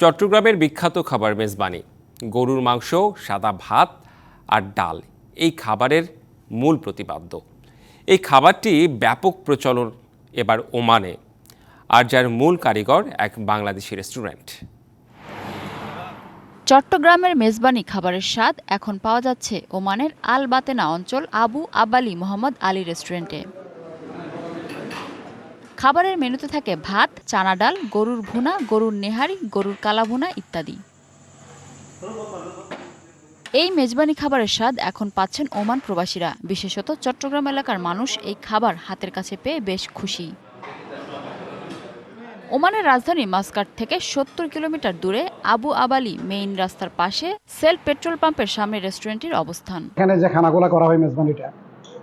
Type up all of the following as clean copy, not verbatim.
চট্টগ্রামের বিখ্যাত খাবার মেজবানি গরুর মাংস, সাদা ভাত আর ডাল এই খাবারের মূল প্রতিপাদ্য। এই খাবারটি ব্যাপক প্রচলন এবার ওমানে, আর যার মূল কারিগর এক বাংলাদেশি রেস্টুরেন্ট। চট্টগ্রামের মেজবানি খাবারের স্বাদ এখন পাওয়া যাচ্ছে ওমানের আল বাতেনা অঞ্চল আবু আবালি মোহাম্মদ আলী রেস্টুরেন্টে। খাবারের মেনুতে থাকে ভাত, চানা ডাল, গরুর ভুনা, গরুর নেহারি, গরুর কালাভুনা ইত্যাদি। এই মেজবানি খাবারের স্বাদ এখন পাচ্ছেন ওমান প্রবাসীরা। বিশেষত চট্টগ্রাম এলাকার মানুষ এই খাবার হাতের কাছে পেয়ে বেশ খুশি। ওমানের রাজধানী মাসকাট থেকে ৭০ কিলোমিটার দূরে আবু আবালি মেইন রাস্তার পাশে সেল পেট্রোল পাম্পের সামনে রেস্টুরেন্টটির অবস্থান। এখানে যে খানাগুলো করা হয় মেজবানিটা,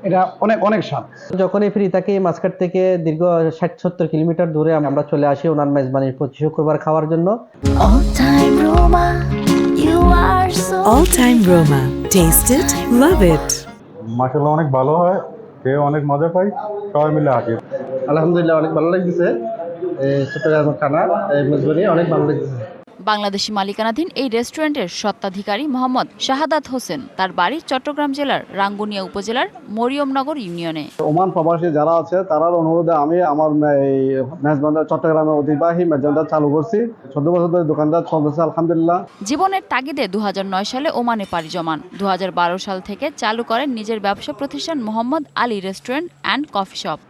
এটা অনেক অনেক স্বাদ। যখনই ফ্রি থাকি মাসকাট থেকে দীর্ঘ ৬০-৭০ কিলোমিটার দূরে আমরা চলে আসি ওনার মেজবানির প্রতি শুক্রবার খাওয়ার জন্য। All time Roma. Taste it, love it. মাশাআল্লাহ অনেক ভালো হয়, খেয়ে অনেক মজা পাই, সবাই মিলে আসি। আলহামদুলিল্লাহ অনেক ভালো লাগতেছে। চট্টগ্রামের খানা মেজবানি অনেক ভালো লাগতেছে। বাংলাদেশি মালিকানাধীন এই রেস্টুরেন্টের স্বত্বাধিকারী মোহাম্মদ শাহাদাত হোসেন। তার বাড়ি চট্টগ্রাম জেলার রাঙ্গুনিয়া উপজেলার মরিয়মনগর ইউনিয়নে। ওমান প্রবাসী যারা আছে তারার অনুরোধে আমি আমার এই মেজবান্ডার চট্টগ্রামে অধিবাহী মেজবান্ডার চালু করছি। ১৪ বছর ধরে দোকানদার চলতেছে আলহামদুলিল্লাহ। জীবনের তাগিদে ২০০৯ সালে ওমানে পাড়ি জমান। ২০১২ সাল থেকে চালু করেন নিজের ব্যবসা প্রতিষ্ঠান Mohammad Ali restaurant and coffee shop.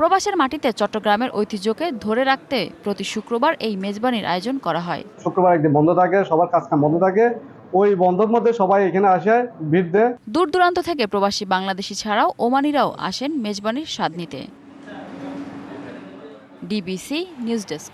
প্রবাসের মাটিতে চট্টগ্রামের ঐতিহ্যকে ধরে রাখতে প্রতি শুক্রবার এই মেজবানির আয়োজন করা হয়। শুক্রবার একদিন বন্ধ থাকে, সবার কাজ কাম বন্ধ থাকে, ওই বন্ধের মধ্যে সবাই এখানে আসে ভিড় দেয়। দূর দূরান্ত থেকে প্রবাসী বাংলাদেশি ছাড়াও ওমানিরাও আসেন মেজবানির স্বাদ নিতে। DBC news desk.